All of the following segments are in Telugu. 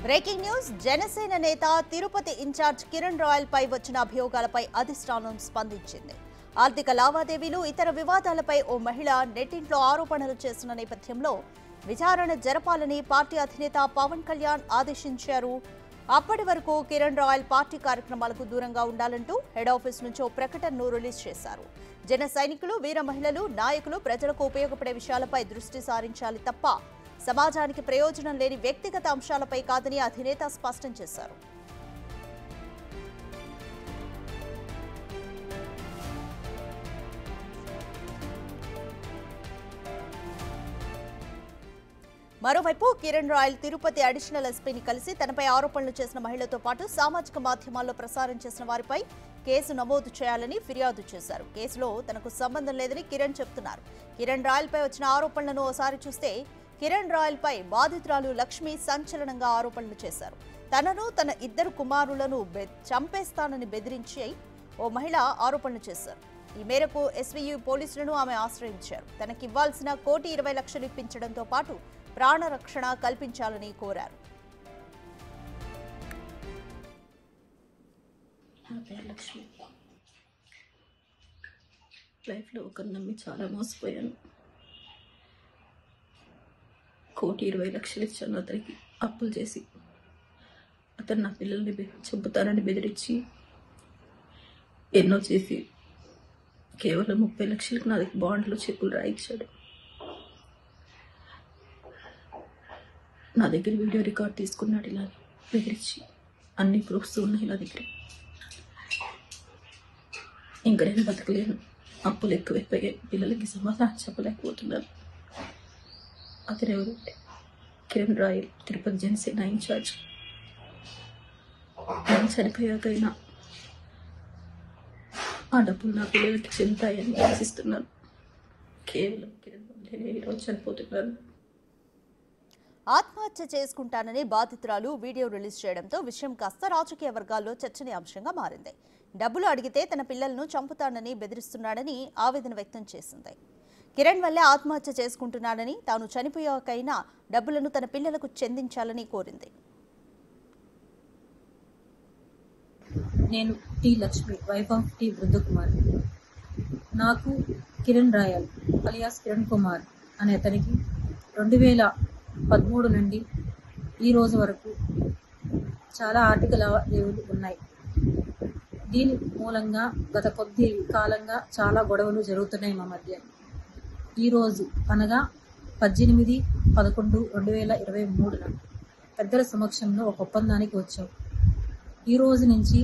బ్రేకింగ్ న్యూస్ జనసేన నేత తిరుపతి ఇన్ఛార్జ్ కిరణ్ రాయల్ పై వచ్చిన అభియోగాలపై అధిష్టానం స్పందించింది. ఆర్థిక లావాదేవీలు ఇతర వివాదాలపై ఓ మహిళ నెట్టింట్లో ఆరోపణలు చేస్తున్న నేపథ్యంలో విచారణ జరపాలని పార్టీ అధినేత పవన్ కళ్యాణ్ ఆదేశించారు. అప్పటి వరకు కిరణ్ రాయల్ పార్టీ కార్యక్రమాలకు దూరంగా ఉండాలంటూ హెడ్ ఆఫీస్ నుంచి ఓ ప్రకటనను రిలీజ్ చేశారు. జన సైనికులు, వీర మహిళలు, నాయకులు ప్రజలకు ఉపయోగపడే విషయాలపై దృష్టి సారించాలి తప్ప సమాజానికి ప్రయోజనం లేని వ్యక్తిగత అంశాలపై కాదని అధినేత స్పష్టం చేశారు. మరోవైపు కిరణ్ రాయల్ తిరుపతి అడిషనల్ ఎస్పీని కలిసి తనపై ఆరోపణలు చేసిన మహిళతో పాటు సామాజిక మాధ్యమాల్లో ప్రసారం చేసిన వారిపై కేసు నమోదు చేయాలని ఫిర్యాదు చేశారు. కేసులో తనకు సంబంధం లేదని కిరణ్ చెబుతున్నారు. కిరణ్ రాయల్ పై వచ్చిన ఆరోపణలను ఓసారి చూస్తే కిరణ్ రాయల్ పై బాధితురాలు లక్ష్మి సంచలనంగా ఆరోపణలు చేశారు. తనను, తన ఇద్దరు కుమారులను చంపేస్తానని బెదిరించి ఓ మహిళ ఆరోపణలు చేశారు. ఈ మేరకు ఎస్వీయూ పోలీసులను ఆమె ఆశ్రయించారు. తనకివ్వాల్సిన 1,20,00,000 ఇప్పించడంతో పాటు ప్రాణరక్షణ కల్పించాలని కోరారు. నా పేరు లక్ష్మి. లైఫ్లో ఒకరు నమ్మి చాలా మోసపోయాను. 1,20,00,000 ఇచ్చాను అతనికి అప్పులు చేసి. అతను నా పిల్లల్ని చంపుతానని బెదిరించి ఎన్నో చేసి కేవలం 30,00,000కి నా దగ్గర బాండ్లో చెక్కులు రాయించాడు. నా దగ్గర వీడియో రికార్డ్ తీసుకున్నాడు. ఇలా బెదిరించి అన్ని ప్రూఫ్స్ ఉన్నాయి నా దగ్గర. ఇంకా నేను బతకలేను. అప్పులు ఎక్కువైపోయాయి. పిల్లలకి సమాధానం చెప్పలేకపోతున్నాను. అతను ఎవరు? కిరణ్ రాయల్, తిరుపతి జనసేన ఇన్ఛార్జ్. నేను చనిపోయాకైనా ఆ డబ్బులు నా పిల్లలకి చెందుతాయని ఆశిస్తున్నాను. కేవలం కిరణ్ వల్లే ఈరోజు చనిపోతున్నాను. ఆత్మహత్య చేసుకుంటానని బాధితురాలు వీడియో రిలీజ్ చేయడంతో విషయం కాస్త రాజకీయ వర్గాల్లో చర్చనీయాంశంగా మారింది. డబ్బులు అడిగితే తన పిల్లలను చంపుతానని బెదిరిస్తున్నాడని ఆవేదన వ్యక్తం చేసింది. కిరణ్ వల్లే ఆత్మహత్య చేసుకుంటున్నాడని, తాను చనిపోయాకైనా డబ్బులను తన పిల్లలకు చెందించాలని కోరింది. నేను T Lakshmi, wife of T Brindakumar. నాకు కిరణ్ రాయల్ అలియాస్ కిరణ్ కుమార్ అనే అతనికి 2013 నుండి ఈ రోజు వరకు చాలా ఆర్థిక లావాదేవీలు ఉన్నాయి. దీని మూలంగా గత కొద్ది కాలంగా చాలా గొడవలు జరుగుతున్నాయి మా మధ్య. ఈరోజు అనగా 18/11/2023 పెద్దల సమక్షంలో ఒక ఒప్పందానికి వచ్చాం. ఈ రోజు నుంచి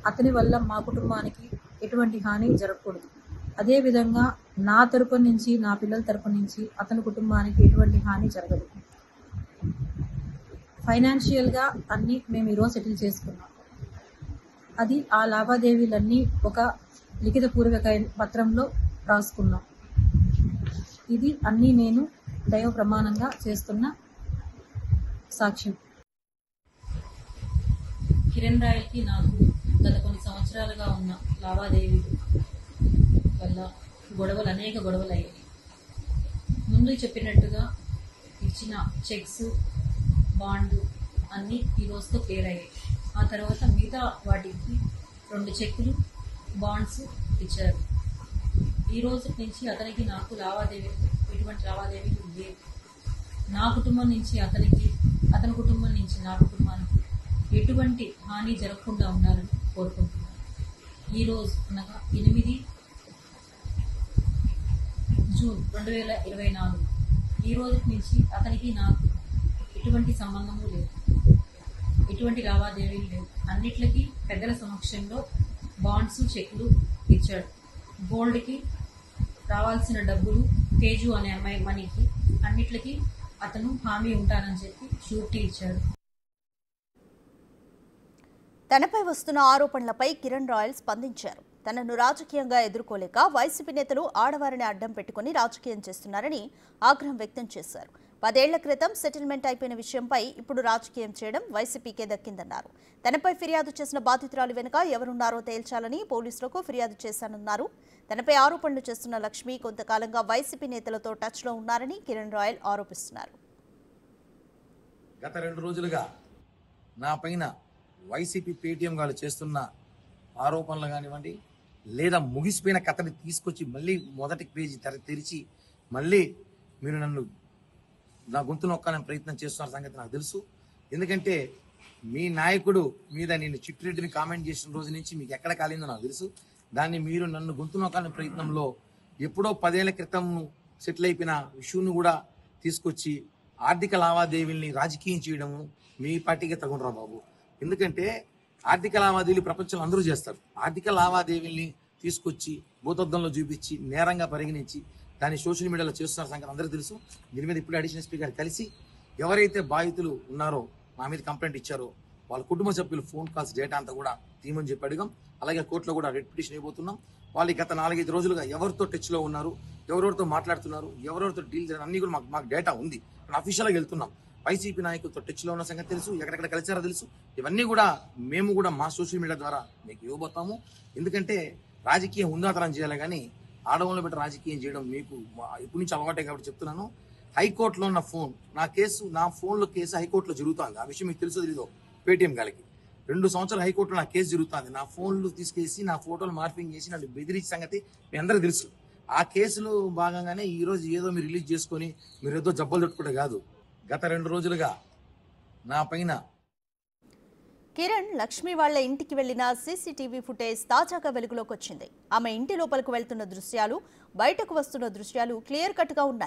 అతని వల్ల మా కుటుంబానికి ఎటువంటి హాని జరగకూడదు. అదేవిధంగా నా తరపు నుంచి, నా పిల్లల తరపు నుంచి అతని కుటుంబానికి ఎటువంటి హాని జరగదు. ఫైనాన్షియల్గా అన్నీ మేము ఈరోజు సెటిల్ చేసుకున్నాం. అది ఆ లావాదేవీలన్నీ ఒక లిఖితపూర్వక పత్రంలో రాసుకున్నాం. ఇది అన్నీ నేను దైవ ప్రమాణంగా చేస్తున్న సాక్ష్యం. కిరణ్ రాయల్కి నాకు గత కొన్ని సంవత్సరాలుగా ఉన్న లావాదేవీలు వల్ల అనేక గొడవలు అయ్యాయి. ముందు చెప్పినట్టుగా ఇచ్చిన చెక్స్, బాండ్ అన్నీ ఈ రోజుతో క్లియర్ అయ్యాయి. ఆ తర్వాత మిగతా వాటికి 2 చెక్కులు, బాండ్స్ ఇచ్చారు. ఈ రోజు నుంచి అతనికి నాకు ఎటువంటి లావాదేవీలు లేవు. నా కుటుంబం నుంచి అతనికి, అతని కుటుంబం నుంచి నా కుటుంబానికి ఎటువంటి హాని జరగకుండా ఉండాలని కోరుకుంటున్నాను. ఈరోజు అనగా 8 జూన్ 2024 ఈ రోజు నుంచి అతనికి నాకు ఎటువంటి సంబంధము లేదు, ఎటువంటి లావాదేవీలు లేవు. అన్నిట్లకి పెద్దల సమక్షంలో బాండ్స్, చెక్లు ఇచ్చాడు. గోల్డ్కి రావాల్సిన డబ్బులు, తేజు అనే అమ్మాయి మనీకి అన్నిట్లకి అతను హామీ ఉంటానని చెప్పి షూరిటీ ఇచ్చాడు. తనపై వస్తున్న ఆరోపణలపై కిరణ్ రాయల్ స్పందించారు. తనను రాజకీయంగా ఎదుర్కోలేక వైసీపీ నేతలు ఆడవారిని అడ్డం పెట్టుకుని రాజకీయం చేస్తున్నారని ఆగ్రహం వ్యక్తం చేశారు. 10 ఏళ్ల క్రితం సెటిల్మెంట్ అయిపోయిన విషయంపై ఇప్పుడు రాజకీయం చేయడం వైసీపీకే దక్కిందన్నారు. తనపై ఫిర్యాదు చేసిన బాధితురాలు వెనుక ఎవరున్నారో తేల్చాలని పోలీసులకు ఫిర్యాదు చేశానన్నారు. తనపై ఆరోపణలు చేస్తున్న లక్ష్మి కొంతకాలంగా వైసీపీ నేతలతో టచ్లో ఉన్నారని కిరణ్ రాయల్ ఆరోపిస్తున్నారు. గత 2 రోజులుగా నా పైన వైసీపీ పేటీఎం వాళ్ళు చేస్తున్న ఆరోపణలు కానివ్వండి, లేదా ముగిసిపోయిన కథని తీసుకొచ్చి మళ్ళీ మొదటి పేజీ తెరిచి మళ్ళీ మీరు నన్ను నా గొంతు నొక్కాలని ప్రయత్నం చేస్తున్న సంగతి నాకు తెలుసు. ఎందుకంటే మీ నాయకుడు మీద నేను చిట్టిరెడ్డిని కామెంట్ చేసిన రోజు నుంచి మీకు ఎక్కడ కాలిందో నాకు తెలుసు. దాన్ని మీరు నన్ను గొంతు నొక్కాలని ప్రయత్నంలో ఎప్పుడో 10 ఏళ్ల క్రితం సెటిల్ అయిపోయిన ఇష్యూను కూడా తీసుకొచ్చి ఆర్థిక లావాదేవీల్ని రాజకీయం చేయడము మీ పార్టీకి తగునరా బాబు. ఎందుకంటే ఆర్థిక లావాదేవీలు ప్రపంచంలో అందరూ చేస్తారు. ఆర్థిక లావాదేవీల్ని తీసుకొచ్చి భూతద్దంలో చూపించి నేరంగా పరిగణించి దాన్ని సోషల్ మీడియాలో చేస్తున్న సంగతి అందరూ తెలుసు. దీని మీద ఇప్పుడు అడిషనల్ స్పీకర్ కలిసి ఎవరైతే బాధితులు ఉన్నారో నా మీద కంప్లైంట్ ఇచ్చారో వాళ్ళ కుటుంబ సభ్యులు ఫోన్ కాల్స్ డేటా అంతా కూడా తీయమని చెప్పి అడిగాం. అలాగే కోర్టులో కూడా రెడ్ పిటిషన్ ఇవ్వబోతున్నాం. వాళ్ళు గత 4-5 రోజులుగా ఎవరితో టచ్లో ఉన్నారు, ఎవరెవరితో మాట్లాడుతున్నారు, ఎవరెవరితో డీల్ చేయడం అన్ని కూడా మాకు డేటా ఉంది. అఫీషియల్గా వెళ్తున్నాం. వైసీపీ నాయకులతో టచ్లో ఉన్న సంగతి తెలుసు, ఎక్కడెక్కడ కలిసారో తెలుసు. ఇవన్నీ కూడా మేము కూడా మా సోషల్ మీడియా ద్వారా మీకు ఇవ్వబోతాము. ఎందుకంటే రాజకీయం ఉందాతరం చేయాలి, కానీ ఆడవాళ్ళు పెట్టి రాజకీయం చేయడం మీకు ఇప్పటి నుంచి అలవాటే కాబట్టి చెప్తున్నాను. హైకోర్టులో ఉన్న ఫోన్ నా ఫోన్లో కేసు హైకోర్టులో జరుగుతుంది. ఆ విషయం మీకు తెలుసో తెలీదో పేటీఎం గారికి 2 సంవత్సరాలు హైకోర్టులో నా కేసు జరుగుతుంది. నా ఫోన్లు తీసుకేసి నా ఫోటోలు మార్పింగ్ చేసి నన్ను బెదిరించే సంగతి మీ అందరికీ తెలుసు. ఆ కేసులో భాగంగానే ఈ రోజు ఏదో మీరు రిలీజ్ చేసుకొని మీరు ఏదో జబ్బలు తట్టుకుంటే కాదు. గత 2 రోజులుగా నా పైన కిరణ్ లక్ష్మి వాళ్ల ఇంటికి వెళ్లిన సీసీటీవీ ఫుటేజ్ తాజాగా వెలుగులోకి వచ్చింది. ఆమె ఇంటి లోపలికి వెళ్తున్న దృశ్యాలు, బయటకు వస్తున్న దృశ్యాలు క్లియర్ కట్ గా ఉన్నాయి.